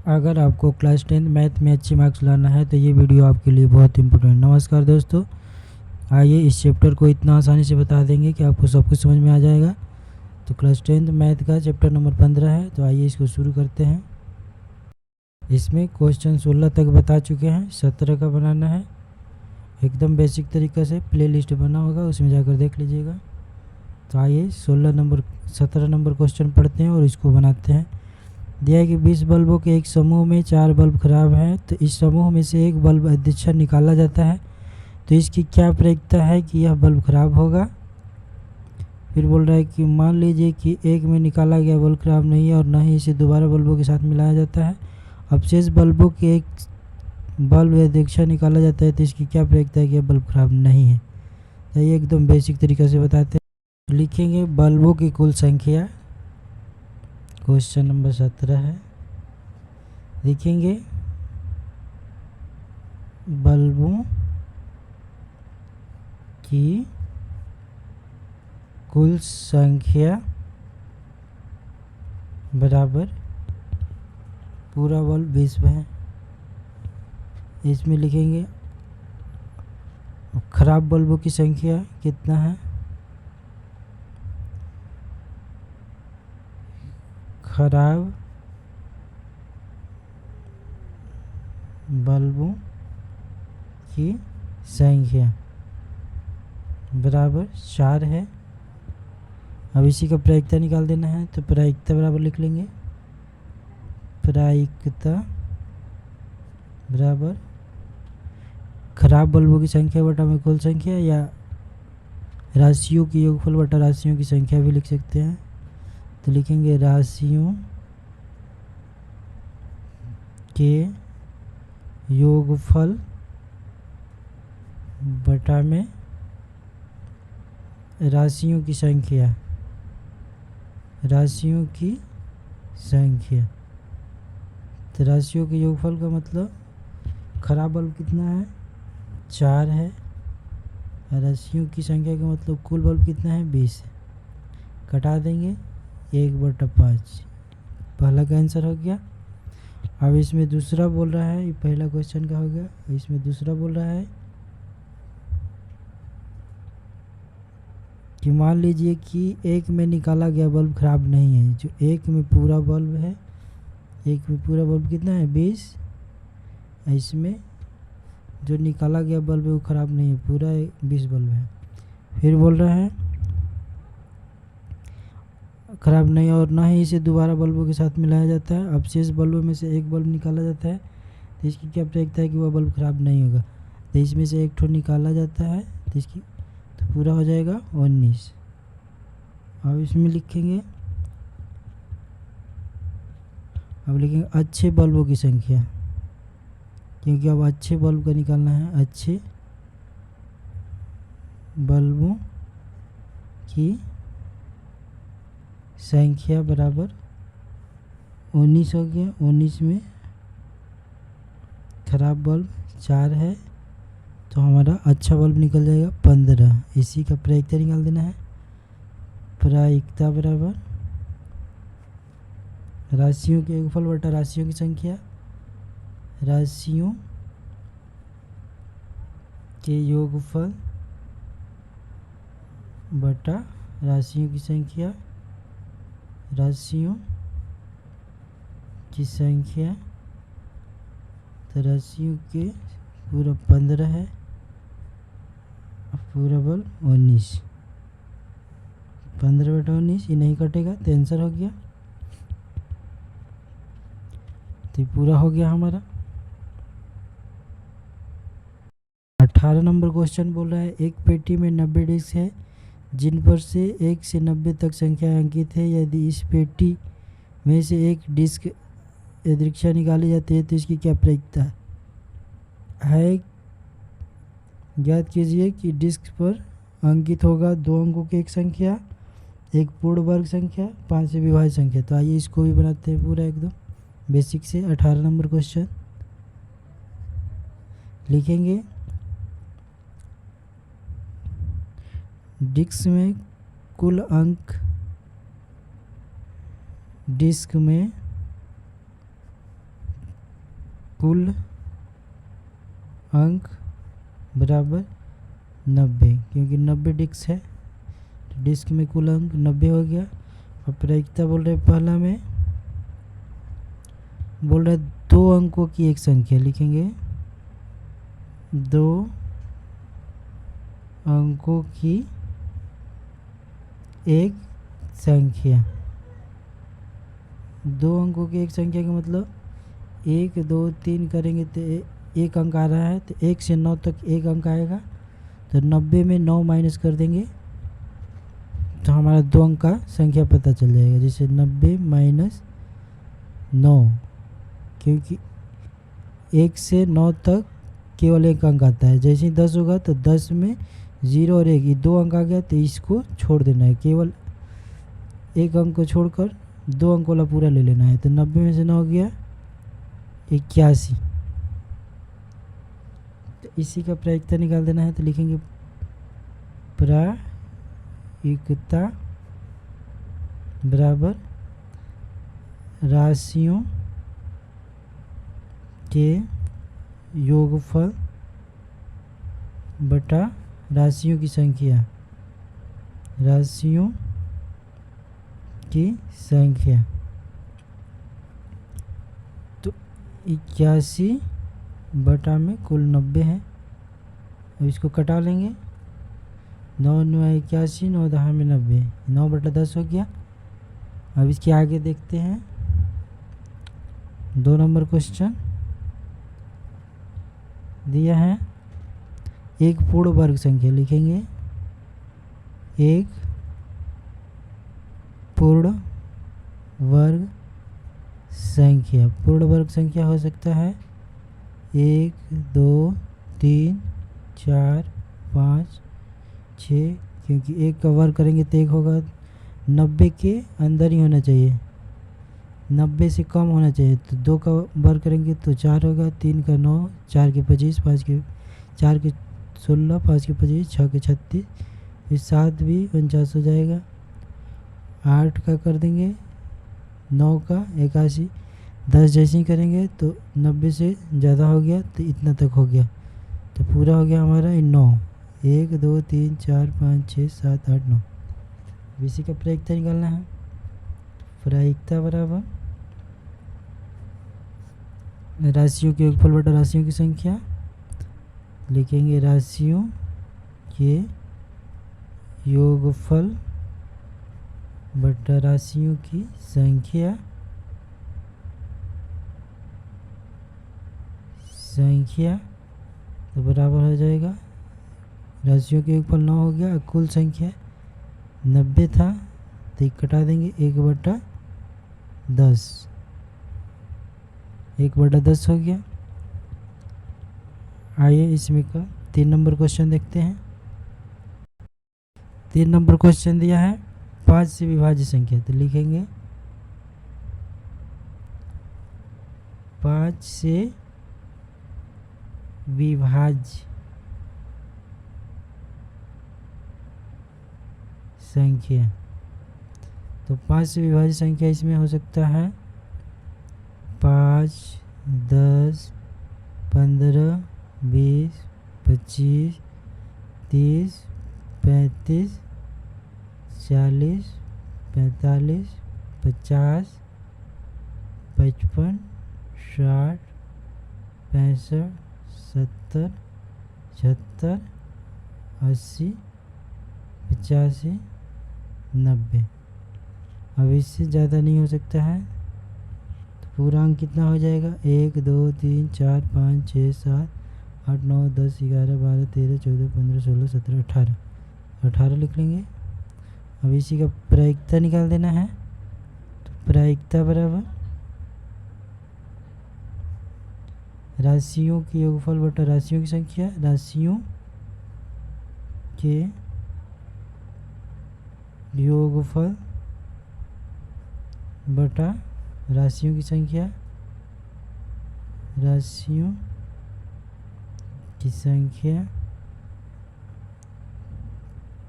अगर आपको class 10 math में अच्छे मार्क्स लाना है तो ये वीडियो आपके लिए बहुत इंपॉर्टेंट। नमस्कार दोस्तों, आइए इस चैप्टर को इतना आसानी से बता देंगे कि आपको सब कुछ समझ में आ जाएगा। तो क्लास 10 मैथ का चैप्टर नंबर 15 है। तो आइए इसको शुरू करते हैं। इसमें क्वेश्चन 16 तक बता चुके हैं, 17 का बनाना है। एकदम बेसिक तरीक़े से प्ले लिस्ट बना होगा, उसमें जाकर देख लीजिएगा। तो आइए 17 नंबर क्वेश्चन पढ़ते हैं और इसको बनाते हैं। दिया है कि 20 बल्बों के एक समूह में 4 बल्ब खराब हैं, तो इस समूह में से एक बल्ब अध्यक्ष निकाला जाता है, तो इसकी क्या प्रायिकता है कि यह बल्ब खराब होगा। फिर बोल रहा है कि मान लीजिए कि एक में निकाला गया बल्ब खराब नहीं है और न ही इसे दोबारा बल्बों के साथ मिलाया जाता है। अब शेष बल्बों के एक बल्ब अध्यक्ष निकाला जाता है, तो इसकी क्या प्रायिकता है कि यह बल्ब खराब नहीं है। तो ये एकदम बेसिक तरीके से बताते हैं। लिखेंगे बल्बों की कुल संख्या, क्वेश्चन नंबर 17 है। लिखेंगे बल्बों की कुल संख्या बराबर पूरा बल्ब 20 है। इसमें लिखेंगे खराब बल्बों की संख्या कितना है। खराब बल्बों की संख्या बराबर 4 है। अब इसी का प्रायिकता निकाल देना है, तो प्रायिकता बराबर लिख लेंगे। प्रायिकता बराबर खराब बल्बों की संख्या बटा में कुल संख्या, या राशियों की योगफल बटा राशियों की संख्या भी लिख सकते हैं। तो लिखेंगे राशियों के योगफल बटा में राशियों की संख्या। राशियों की संख्या, तो राशियों के योगफल का मतलब खराब बल्ब कितना है, 4 है। राशियों की संख्या का मतलब कुल बल्ब कितना है, 20 है। कटा देंगे 1/5। पहला का आंसर हो गया। अब इसमें दूसरा बोल रहा है, ये पहला क्वेश्चन का हो गया। इसमें दूसरा बोल रहा है कि मान लीजिए कि एक में निकाला गया बल्ब खराब नहीं है। जो एक में पूरा बल्ब है, एक में पूरा बल्ब कितना है, 20। इसमें जो निकाला गया बल्ब है वो खराब नहीं है, पूरा 20 बल्ब है। फिर बोल रहा है खराब नहीं और ना ही इसे दोबारा बल्बों के साथ मिलाया जाता है। अब शेष बल्बों में से एक बल्ब निकाला जाता है, तो इसकी क्या प्रायिकता है कि वह बल्ब खराब नहीं होगा। तो इसमें से एक ठो निकाला जाता है, तो इसकी तो पूरा हो जाएगा 19। अब इसमें लिखेंगे, अब लिखेंगे अच्छे बल्बों की संख्या, क्योंकि अब अच्छे बल्ब का निकालना है। अच्छे बल्बों की संख्या बराबर 19 हो गया। 19 में खराब बल्ब 4 है, तो हमारा अच्छा बल्ब निकल जाएगा 15। इसी का प्रायिकता निकाल देना है। प्रायिकता बराबर राशियों के योगफल बटा राशियों की संख्या। राशियों के योगफल बटा राशियों की संख्या। राशियों की संख्या, तो राशियों के पूरा 15 है, पूरा बल्ब 19। 15/19 ये नहीं कटेगा, तो आंसर हो गया। तो पूरा हो गया हमारा। 18 नंबर क्वेश्चन बोल रहा है एक पेटी में 90 डिस्क है जिन पर से 1 से 90 तक संख्या अंकित है। यदि इस पेटी में से एक डिस्क यादृच्छिक निकाली जाती है, तो इसकी क्या प्रायिकता है। ज्ञात कीजिए कि डिस्क पर अंकित होगा 2 अंकों की एक संख्या, एक पूर्ण वर्ग संख्या, 5 से विभाज्य संख्या। तो आइए इसको भी बनाते हैं पूरा एकदम बेसिक से। 18 नंबर क्वेश्चन लिखेंगे डिस्क में कुल अंक, डिस्क में कुल अंक बराबर 90, क्योंकि 90 डिस्क है तो डिस्क में कुल अंक 90 हो गया। और प्रायिकता बोल रहे पहला में बोल रहे 2 अंकों की एक संख्या, लिखेंगे 2 अंकों की एक संख्या। 2 अंकों की एक संख्या का मतलब 1 2 3 करेंगे तो एक अंक आ रहा है, तो 1 से 9 तक एक अंक आएगा, तो 90 में 9 माइनस कर देंगे तो हमारा 2 अंक का संख्या पता चल जाएगा। जैसे 90 माइनस 9, क्योंकि 1 से 9 तक केवल एक अंक आता है। जैसे ही 10 होगा तो 10 में 0 और 1 ये 2 अंक आ गया, तो इसको छोड़ देना है, केवल एक अंक को छोड़कर 2 अंक वाला पूरा ले लेना है। तो 90 में से 9 हो गया 81, तो इसी का प्रायिकता निकाल देना है। तो लिखेंगे प्रायिकता बराबर राशियों के योगफल बटा राशियों की संख्या, राशियों की संख्या। तो 81 बटा में कुल 90 है, अब इसको कटा लेंगे। 9 9 81, 9 10 में 90, 9 बटा 10 हो गया। अब इसके आगे देखते हैं 2 नंबर क्वेश्चन दिया है। एक पूर्ण वर्ग संख्या, लिखेंगे एक पूर्ण वर्ग संख्या। पूर्ण वर्ग संख्या हो सकता है 1 2 3 4 5 6, क्योंकि 1 का वर्ग करेंगे तो 1 होगा। 90 के अंदर ही होना चाहिए, 90 से कम होना चाहिए। तो 2 का वर्ग करेंगे तो 4 होगा, 3 का 9, 4 के 25, 4 के 16, 5 के 25, 6 के 36, फिर 7 भी 49 हो जाएगा। 8 का कर देंगे, 9 का 81, 10 जैसे ही करेंगे तो 90 से ज़्यादा हो गया, तो इतना तक हो गया। तो पूरा हो गया हमारा 9, 1 2 3 4 5 6 7 8 9। इसी का प्रायिकता निकालना है। प्रायिकता बराबर राशियों के योगफल बटा राशियों की संख्या, लिखेंगे राशियों के योगफल बटा राशियों की संख्या, तो बराबर हो जाएगा राशियों के योगफल 9 हो गया। कुल संख्या 90 था, तो एक कटा देंगे, 1 बटा 10, 1 बटा 10 हो गया। आइए इसमें का 3 नंबर क्वेश्चन देखते हैं। 3 नंबर क्वेश्चन दिया है 5 से विभाज्य संख्या, तो लिखेंगे 5 से विभाज्य संख्या। तो 5 से विभाज्य संख्या इसमें हो सकता है 5 10 15 20 25 30 35 40 45 50 55 60 65 70 76 80 85 90। अब इससे ज़्यादा नहीं हो सकता है, तो पूरा अंक कितना हो जाएगा 1 2 3 4 5 6 7 8 9 10 11 12 13 14 15 16 17 18, 18 लिख लेंगे। अब इसी का प्रायिकता निकाल देना है। तो प्रायिकता बराबर राशियों के योगफल बटा राशियों की संख्या, राशियों के योगफल बटा राशियों की संख्या, राशियों की संख्या।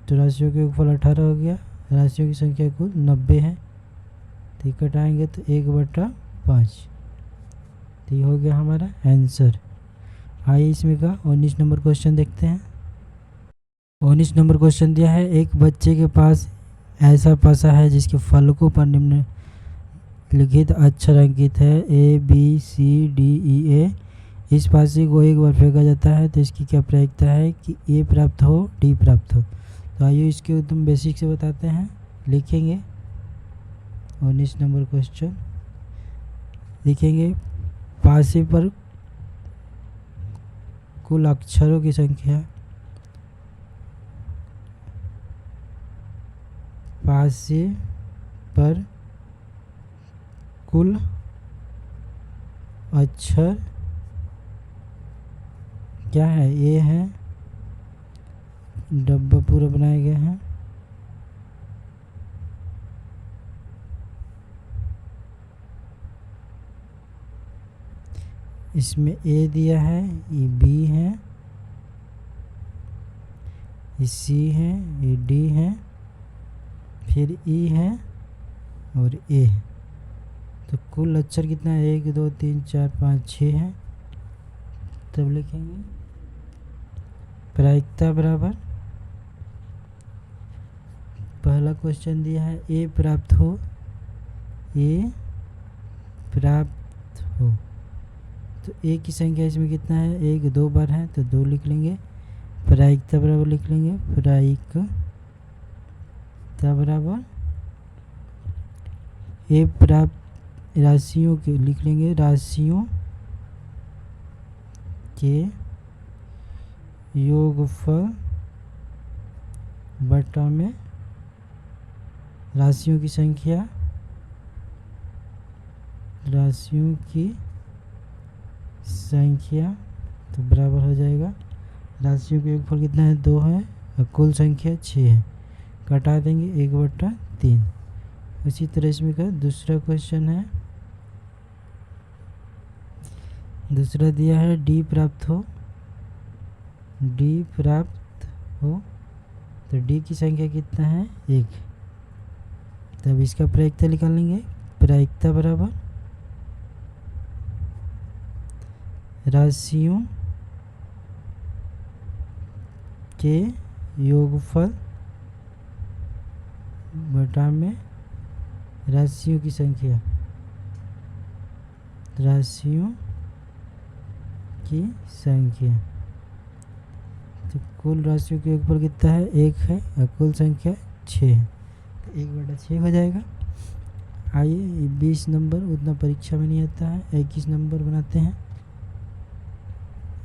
तो राशियों के योगफल 18 हो गया, राशियों की संख्या कुल 90 है, तो कटाएंगे तो 1 बटा 5, तो ये हो गया हमारा आंसर। आइए इसमें का 19 नंबर क्वेश्चन देखते हैं। 19 नंबर क्वेश्चन दिया है, एक बच्चे के पास ऐसा पासा है जिसके फलकों पर निम्नलिखित अक्षर अंकित है ABCDEA। इस पासे को एक बार फेंका जाता है तो इसकी क्या प्रायिकता है कि ए प्राप्त हो डी प्राप्त हो। तो आइए इसके एकदम बेसिक से बताते हैं। लिखेंगे 19 नंबर क्वेश्चन, लिखेंगे पासे पर कुल अक्षरों की संख्या, पासे पर कुल अक्षर क्या है, ए है, डब्बा पूरा बनाया गया है। इसमें ए दिया है, ये बी है, ये सी है, ये डी है, फिर ई है और ए। तो कुल अक्षर कितना है, 1 2 3 4 5 6 है। तब लिखेंगे प्रायिकता बराबर, पहला क्वेश्चन दिया है ए प्राप्त हो, ए प्राप्त हो, तो ए की संख्या इसमें कितना है, 1 2 बार है तो 2 लिख लेंगे। प्रायिकता बराबर लिख लेंगे, प्रायिकता बराबर ए प्राप्त राशियों के लिख लेंगे, राशियों के योगफल बटा में राशियों की संख्या, राशियों की संख्या तो बराबर हो जाएगा, राशियों का योगफल कितना है 2 है और कुल संख्या 6 है। घटा देंगे 1/3। उसी तरह इसमें का दूसरा क्वेश्चन है, दूसरा दिया है डी प्राप्त हो, डी प्राप्त हो, तो डी की संख्या कितना है 1। तब इसका प्रायिकता निकाल लेंगे, प्रायिकता बराबर राशियों के योगफल बटा में राशियों की संख्या, राशियों की संख्या। तो कुल राशियों के योगफल कितना है 1 है और कुल संख्या 6 है, तो 1/6 हो जाएगा। आइए 20 नंबर उतना परीक्षा में नहीं आता है, 21 नंबर बनाते हैं।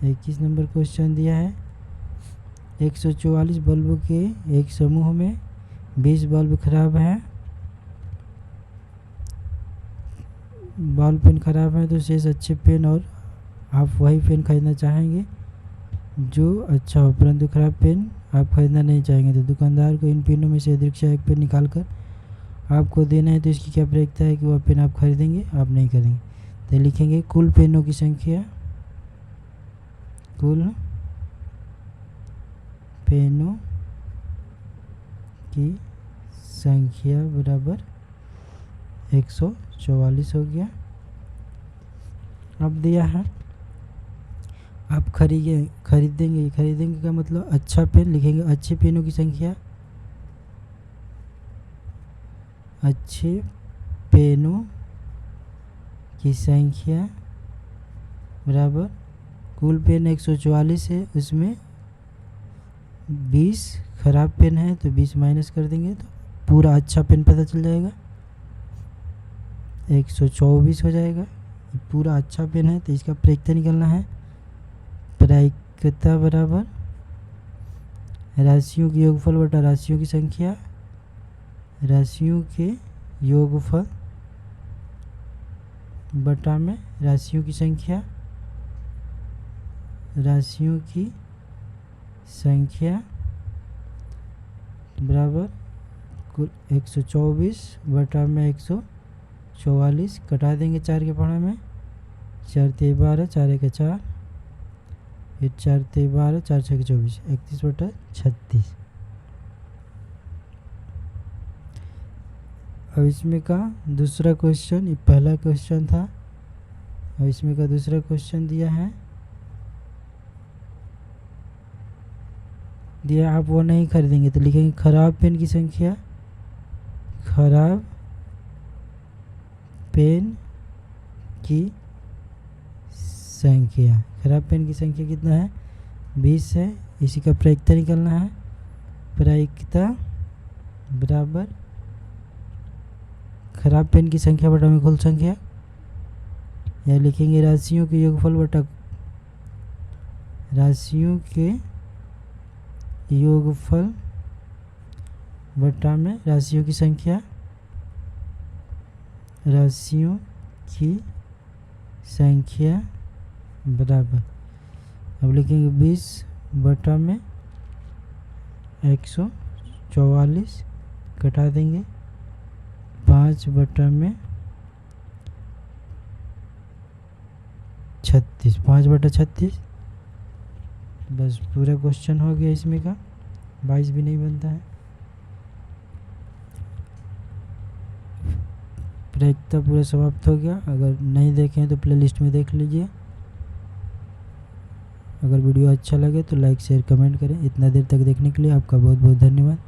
21 नंबर क्वेश्चन दिया है, 144 बल्बों के एक समूह में 20 बल्ब खराब है, बॉल पेन खराब है, तो शेष अच्छे पेन और आप वही पेन खरीदना चाहेंगे जो अच्छा हो, परंतु खराब पेन आप खरीदना नहीं चाहेंगे। तो दुकानदार को इन पेनों में से अधिक से एक पेन निकाल कर आपको देना है, तो इसकी क्या प्रायिकता है कि वह पेन आप खरीदेंगे, आप नहीं खरीदेंगे। तो लिखेंगे कुल पेनों की संख्या, कुल पेनों की संख्या बराबर 144 हो गया। अब दिया है आप खरीदेंगे का मतलब अच्छा पेन लिखेंगे, अच्छे पेनों की संख्या, अच्छे पेनों की संख्या बराबर कुल पेन 144 है, उसमें 20 खराब पेन है तो 20 माइनस कर देंगे तो पूरा अच्छा पेन पता चल जाएगा, 124 हो जाएगा। पूरा अच्छा पेन है तो इसका प्रायिकता निकालना है, प्रायिकता बराबर राशियों के योगफल बटा राशियों की संख्या, राशियों के योगफल बटा में राशियों की संख्या, राशियों की संख्या बराबर कुल 124 बटा में 144, कटा देंगे 4 के पढ़ा में, 4 3 12, 4 1 4, फिर 4 3 12, 4 6 24, 31/36। अब इसमें का दूसरा क्वेश्चन, ये पहला क्वेश्चन था, और इसमें का दूसरा क्वेश्चन दिया आप वो नहीं खरीदेंगे तो लिखेंगे खराब पेन की संख्या, खराब पेन की संख्या। खराब पेन की संख्या कितना है? 20 है। इसी का प्रायिकता निकालना है। प्रायिकता बराबर खराब पेन की संख्या बटा में कुल संख्या, या लिखेंगे राशियों के योगफल बटा राशियों के योगफल बटा में राशियों की संख्या, राशियों की संख्या बराबर, अब लिखेंगे 20 बटा में 144 घटा देंगे 5 बटा में 36, 5 बटा 36। बस पूरा क्वेश्चन हो गया। इसमें का 22 भी नहीं बनता है। प्रायिकता पूरा समाप्त हो गया। अगर नहीं देखें तो प्लेलिस्ट में देख लीजिए। अगर वीडियो अच्छा लगे तो लाइक शेयर कमेंट करें। इतना देर तक देखने के लिए आपका बहुत बहुत धन्यवाद।